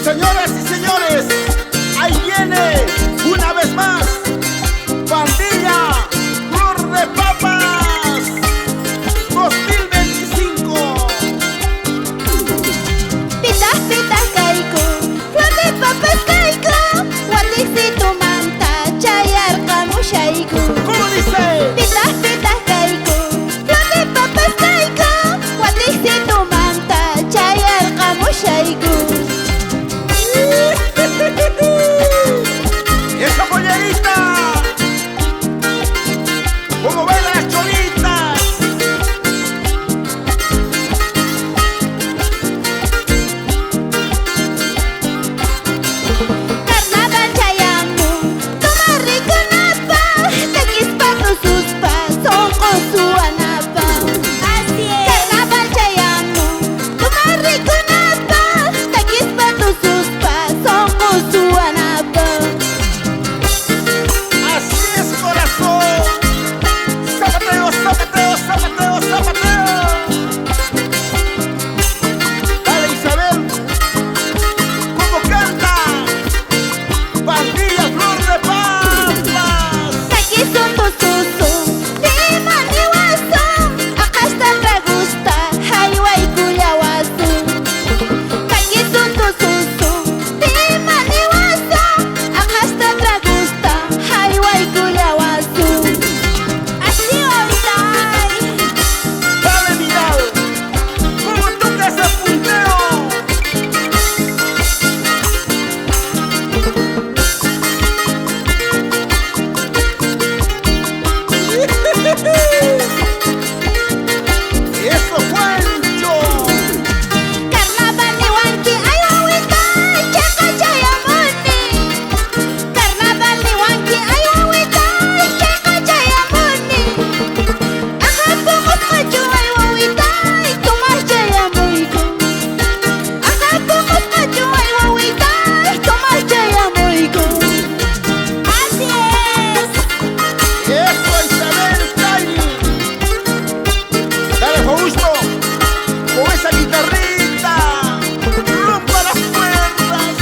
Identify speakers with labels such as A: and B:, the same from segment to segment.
A: Señoras y señores, ahí viene una vez más Pandilla Flor de Papas 2025.
B: Pitas, pitas, caico, flor de papas, caico, guatecito manta, chayar, camushaico.
A: ¿Cómo dice?
B: Pitas, pitas, caico, flor de papas, caico, guatecito manta, chayar, camushaico.
A: ¡Esa pollerita! ¡Cómo bailan las cholitas!
B: Carnaval chayamu, toma rico napa, taquispa sus pasos con su anapa. Así es. Carnaval chayamu, toma rico napa, taquispa sus pasos con su anapa.
A: ¡Así es, corazón! ¡Zapateo, zapateo, zapateo, zapateo! Dale, Isabel, ¿cómo canta? Pandilla Flor de Papas.
B: Taquison tosuso, de maniwaso, akasta tragusta, hayway kuyawaso. Taquison tosuso, de maniwaso, akasta tragusta, hayway kuyawaso. Así ahorita.
A: Dale, Vidal, ¿cómo toca ese punteo? ¡Eso, Juancho!
B: Carnaval ni wanki ay wawita chaka chayamuni. Carnaval ni wanki ay wawita chaka chayamuni. Akapungos kacho ay wawita tumas chayamuiko. Akapungos kacho ay wawita tumas chayamuiko. Así es.
A: ¡Eso, Isabel Cali! Dale, Fausto, con esa guitarrita, rompa las cuerdas.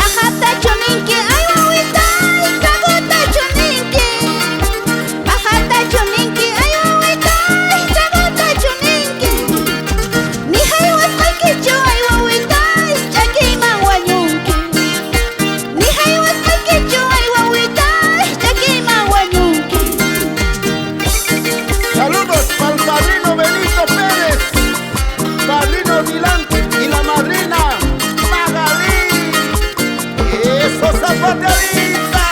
B: Ajata chuninki ay wawita traguta chuninki. Ajata chuninki ay wawita traguta chuninki. Ni haywas qaykichu ay wawita chakiman wañunki. Ni haywas qaykichu ay wawita chakiman wañunki.
A: Saludos para el padrino Benito Pérez, padrino Milán y la madrina Magalí. ¡Eso, zapateadita!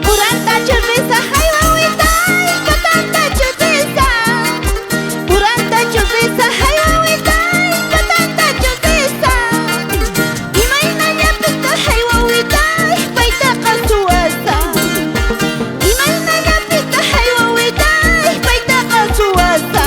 B: Puranta churrisa ay wawita patanta churrisa. Puranta churrisa ay wawita patanta churrisa. Imayna yapita ay wawita paita kasuasa. Imayna yapita ay wawita paita kasuasa.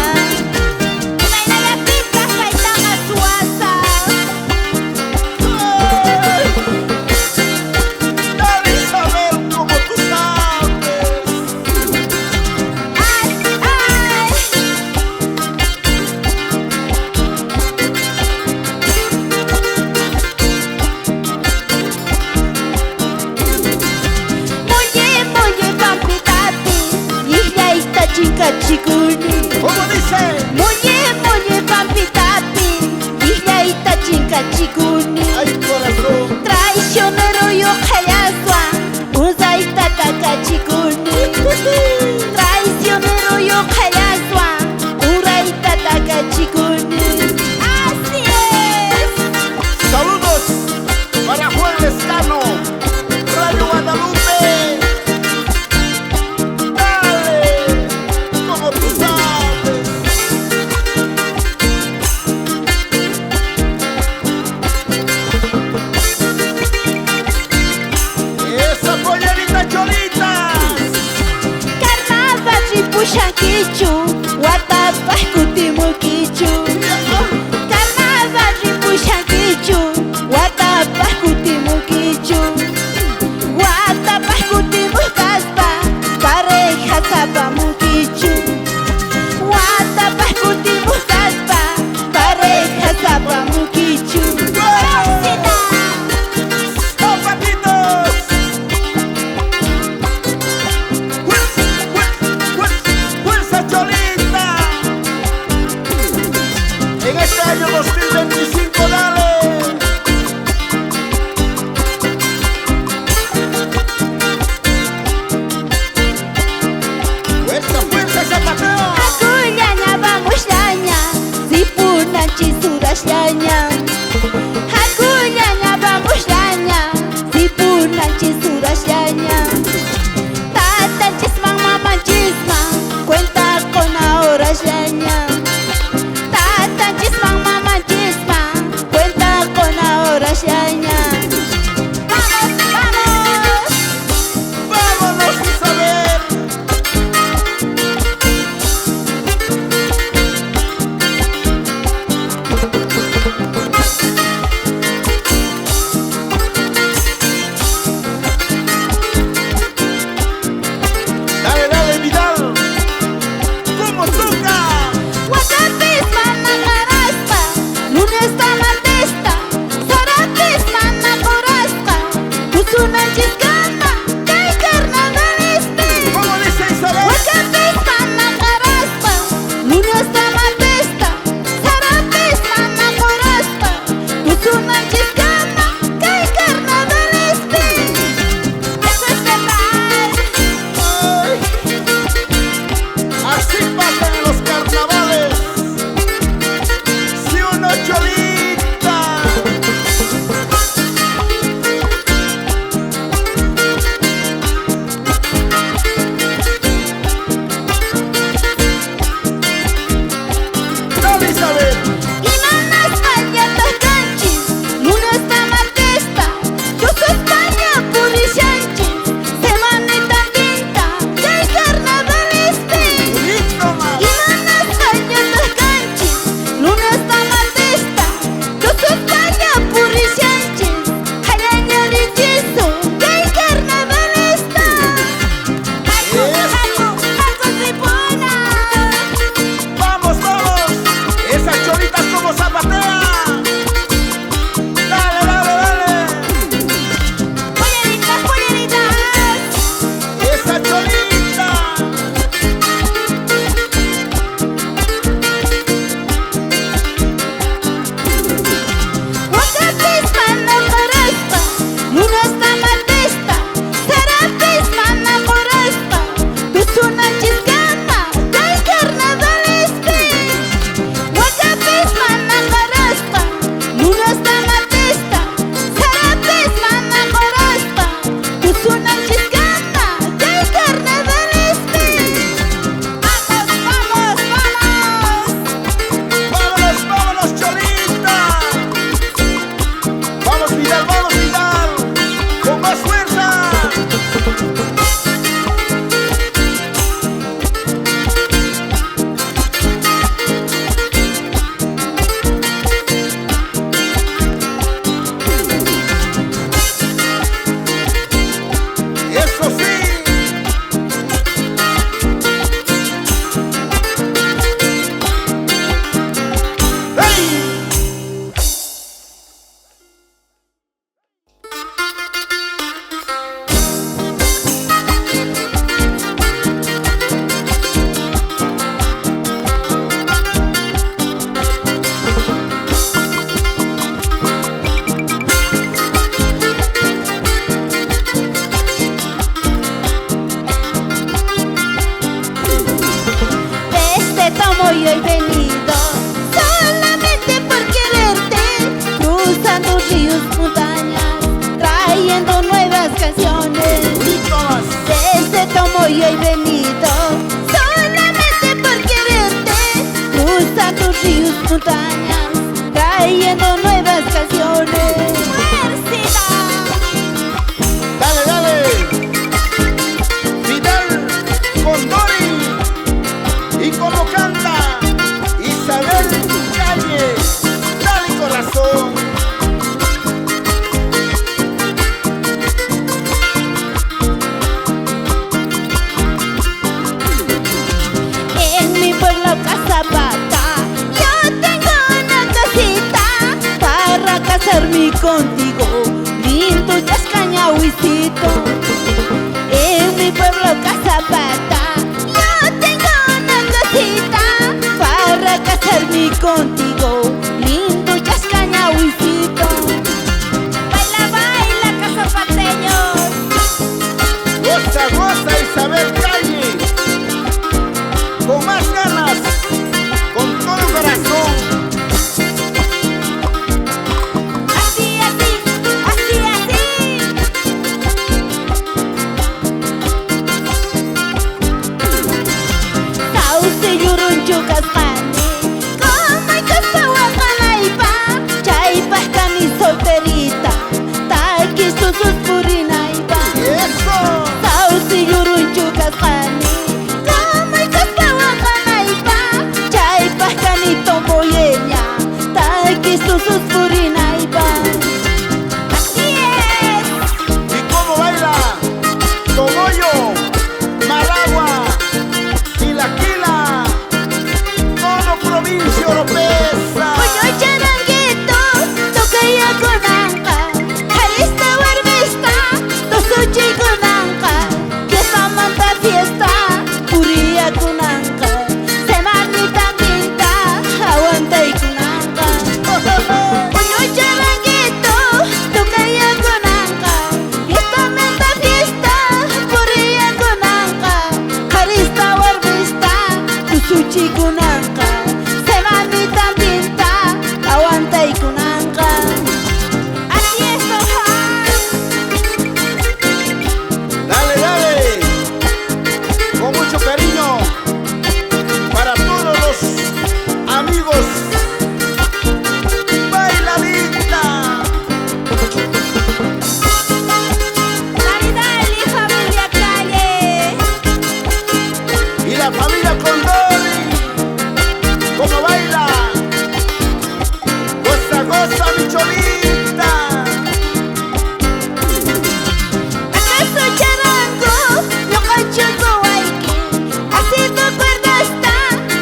B: tomo y he venido solamente por quererte, cruzando ríos, montañas, trayendo nuevas canciones. Desde tomo y he venido solamente por quererte, cruzando ríos, montañas, trayendo nuevas canciones.
A: Dale, dale. Fidel Condori. Y como canta Isabel Calle. Dale, corazón.
B: En mi pueblo Casapata yo tengo una casita para casarme contigo, lindo Yascañahuicito. En mi pueblo Casapata yo tengo una casita para casarme contigo, lindo Yascañahuicito. Baila, baila, casapateños.
A: Goza, goza, Isabel Calle. Con más ganas, con todo el corazón.
B: Así, así, así, así. Sauce yurunchukas pani, como caspahuacanaipa, chaypas cami solterita, taquis sus purinaipa.
A: Eso.
B: Sauce yurunchukas pani, como caspahuacanaipa, chaypas cami tomboyeña, taquis sus purinaipa. Así es.
A: ¿Y cómo baila? Tomoyo, Malagua, Quilaquila, todo provincia europea.
B: Oye, charanguito, toca ya con anca, jalista barbesta, tosuchi con anca, que samanta fiesta, puría con anca, semanita pinta, aguanta y con anca. Oye, charanguito, toca ya con anca, que samanta fiesta, puría con anca, jalista barbesta, tosuchi con anca, semanita pinta, aguanta y con anca. Así es, Juan.
A: Dale, dale. Con mucho cariño para todos los amigos. Bailadita.
B: Dale, dale, familia Calle.
A: Y la familia Condori. Como baila. Goza, goza, mi cholita.
B: ¿Acaso charango? No cacho guayque. Haciendo cuerda está,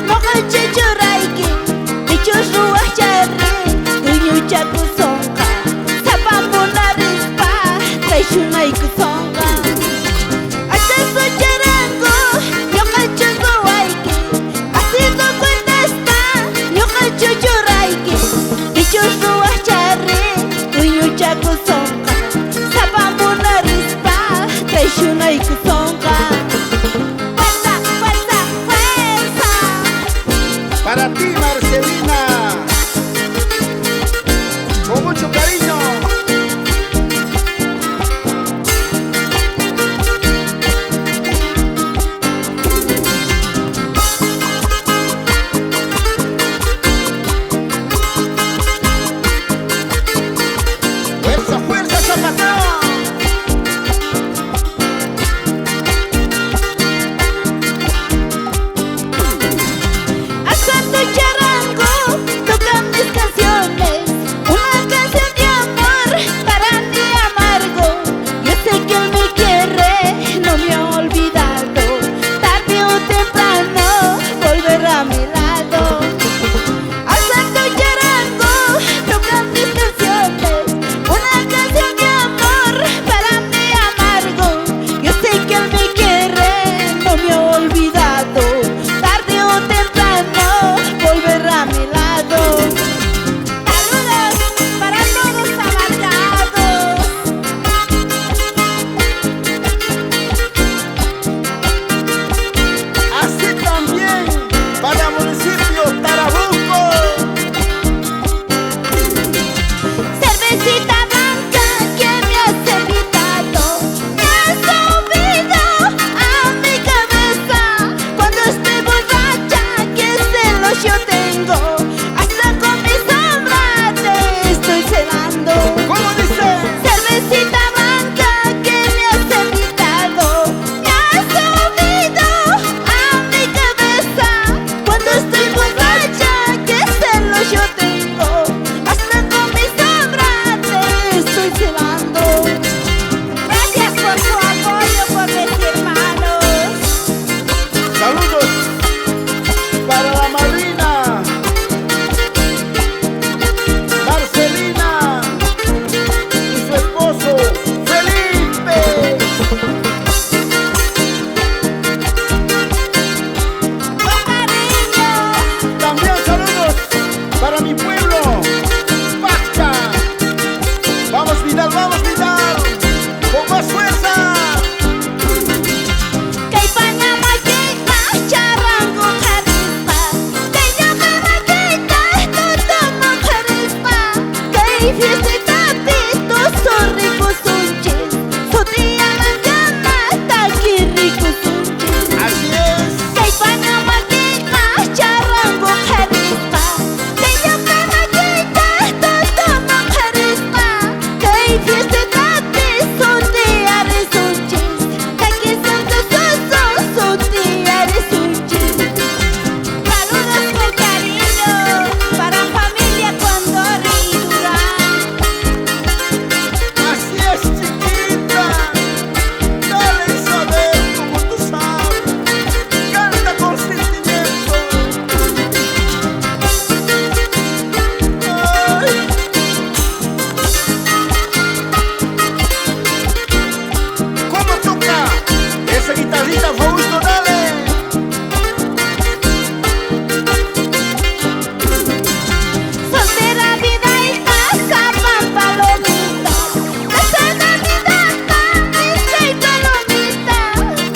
B: no cacho churraique. Dichos ruas charre, tuyo chaco songa. Zapambo la rispa, traishuna y kuzonga. ¿Acaso charango? No cacho guayque. Haciendo cuerda está, no cacho churraique. Dichos ruas charre, tuyo chaco songa. Zapambo la rispa, traishuna y kuzonga. Fuerza, fuerza, fuerza.
A: Para ti, Marcelina. Con mucho cariño. Fuerza, fuerza, Zapatao.
B: Asando charango, yo tengo, hasta con mi sombra te estoy celando.
A: ¿Cómo dice?
B: Cervecita blanca que me has invitado, me has subido a mi cabeza. Cuando estoy borracha, qué celos yo tengo, hasta con mi sombra te estoy celando. Gracias por su apoyo, por mis hermanos.
A: Saludos para la madrina Marcelina y su esposo Felipe.
B: Con cariño.
A: También saludos para mi pueblo, Pacha. Vamos Vidal, con más fuerza.
B: Kay panyamakita, charango karisma. Kay nakamakita, totomo karisma. Kay fiestita pito, sorrico sunchis. Sotia manjama, takirico sunchis.
A: Así es.
B: Kay panyamakita, charango karisma. Kay nakamakita, totomo karisma. Kay fiestita pito, sotia sunchis. Kay santo soso, sotia sunchis. Saludos con cariño para familia Condori y Durán.
A: Así es, chiquita. Dale saber como tú sabes. Canta con sentimiento. Ay. ¿Cómo toca esa guitarrita, Fausto? Dale.
B: Soltera vida y casa, pan palomita. Casada vida, panista y palomita.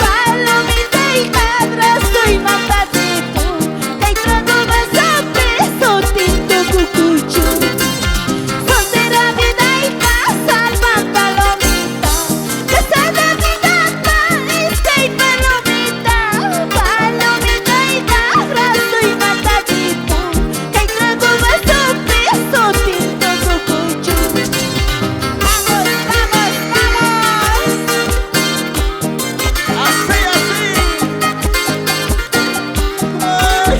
B: Palomita y cabra, soy matadito. Kay trago más a peso, tinto cucucho. Soltera vida y casa, pan palomita. Casada vida, panista y palomita. Palomita y cabra, soy matadito. Kay trago más a peso, tinto cucucho. Vamos, vamos, vamos.
A: Así, así. Ay.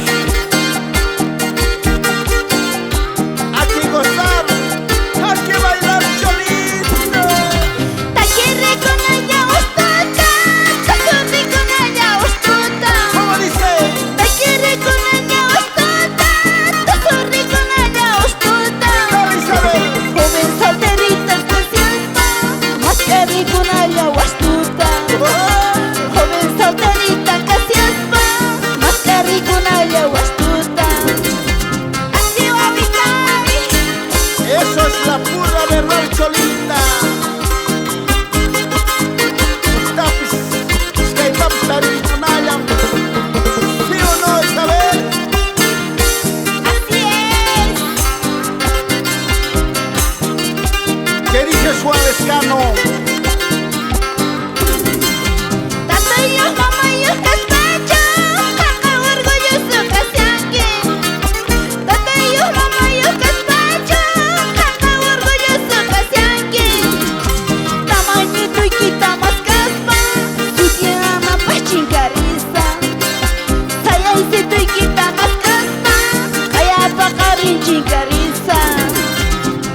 A: Hay que gozar, hay que bailar cholito.
B: Takirre con ella ostota, takurri con ella ostota.
A: ¿Cómo dice?
B: Takirre con ella ostota, takurri con ella ostota.
A: Dale Isabel.
B: Joven solterita entusiasta, más que rico con ella astuta. Joven solterita casi aspa, más que rico con ella astuta. Así va mi cari.
A: Eso es la pura verdad, cholita. Tapis, skate tapis, tarikunayam. ¿Sí o no, Isabel?
B: Así es.
A: ¿Qué dice Suárez Cano?
B: Tatayos, mamayos, caspacho, jaca orgulloso casianque. Tatayos, mamayos, caspacho, jaca orgulloso casianque. Tamañito y quita más caspa, su tierra más chingariza. Sayancito y quita más caspa, allá pa' carin chingariza.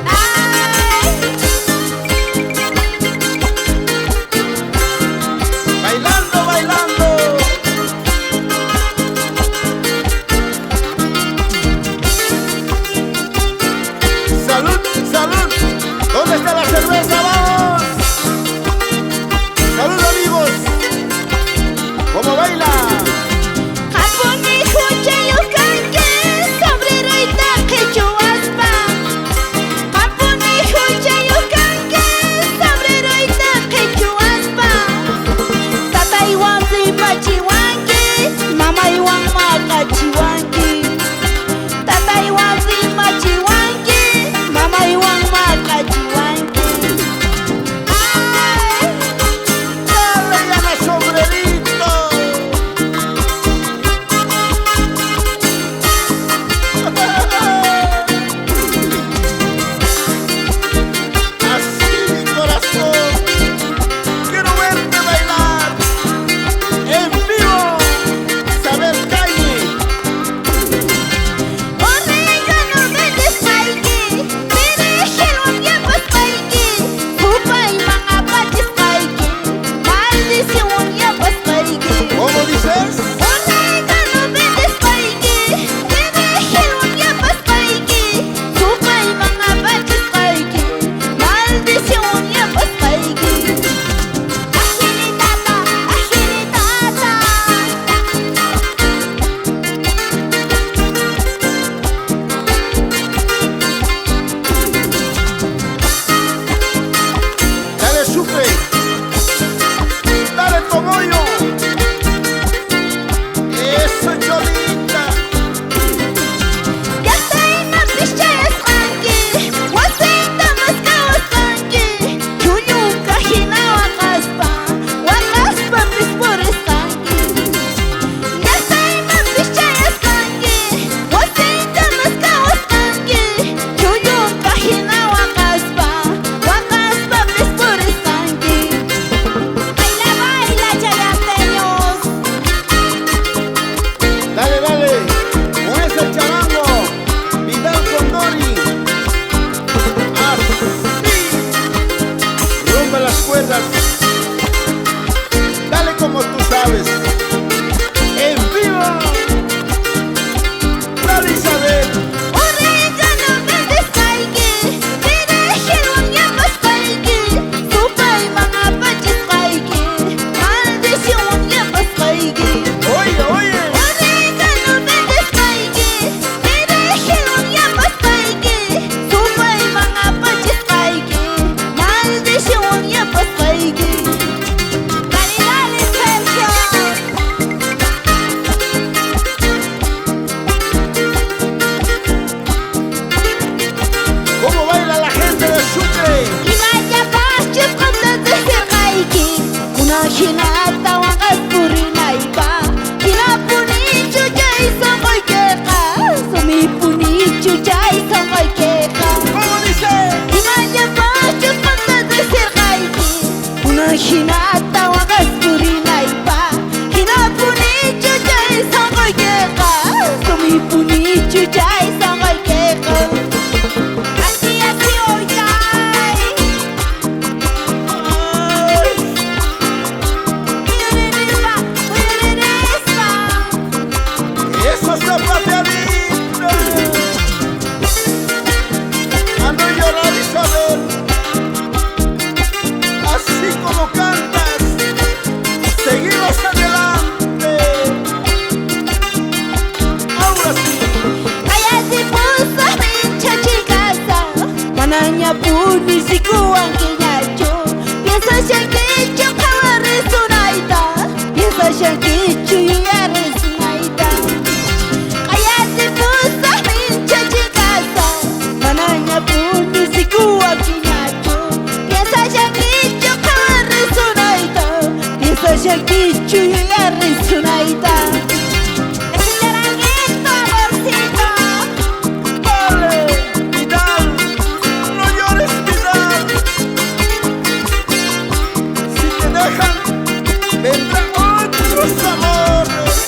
B: Ay.
A: Bailando, bailando. Salud, salud. ¿Dónde está la cerveza? Vamos. Salud, amigos. ¿Cómo baila?
B: Japoni huche yukanke, sombrero y taje chuaspa. Japoni huche yukanke, sombrero y taje chuaspa. Tata iwan si machiwanki, mama iwan makachiwanki. Tata iwan si machiwanki, mama iwan makachiwanki. chuchay sangoy keko. Así hoy tay.
A: Eso es la pateadita. Ando llorar Isabel. Así como cantas, seguimos adelante. Ahora sí.
B: Kaya si puso mincha chikasa, mananya puni si kuwang kinyacho. Piensa siyang kicho kawaresunaita, piensa siyang kicho yaresunaita. Kaya si puso mincha chikasa, mananya puni si kuwang kinyacho. Piensa siyang kicho kawaresunaita, piensa siyang kicho yaresunaita.
A: Vale, Vidal, no llores, Vidal. Si te dejan, vendrán otros amores.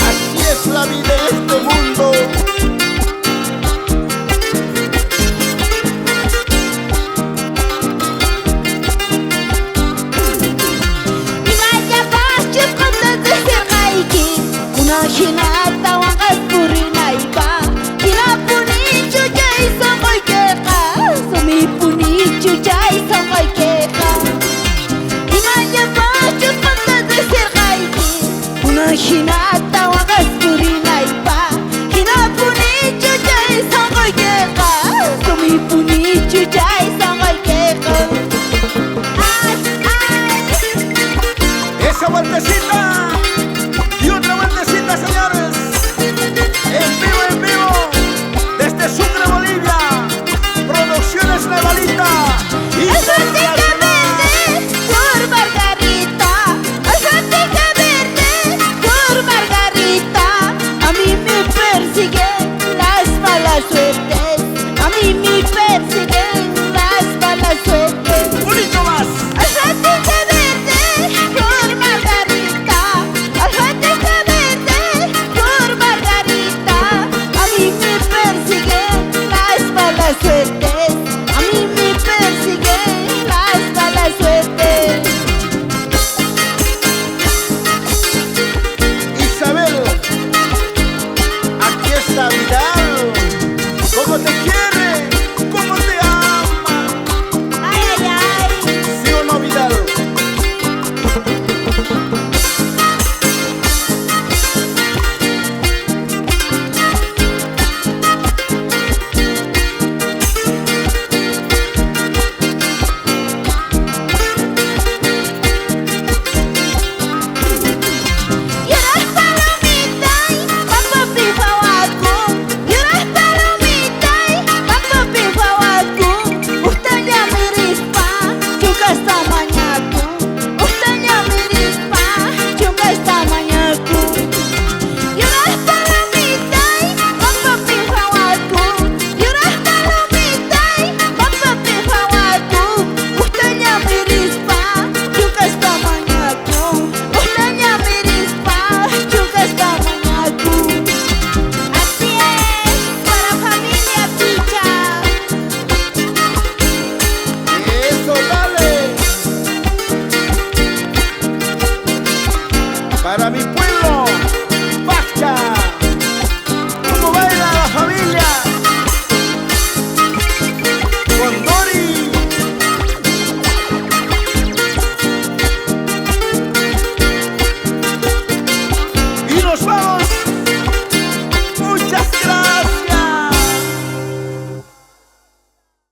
A: Así es la vida en este mundo.
B: Hinata wakas purinay pa. Hinapuni chuchay sangoy keka. Sumipuni chuchay sangoy keka. Imanya pa chukanta desir kaiki. Una hinata wakas purinay pa. Hinapuni chuchay sangoy keka. Sumipuni chuchay sangoy keka. Ay, ay.
A: Esa vueltecita y otra vueltecita, señores. En vivo.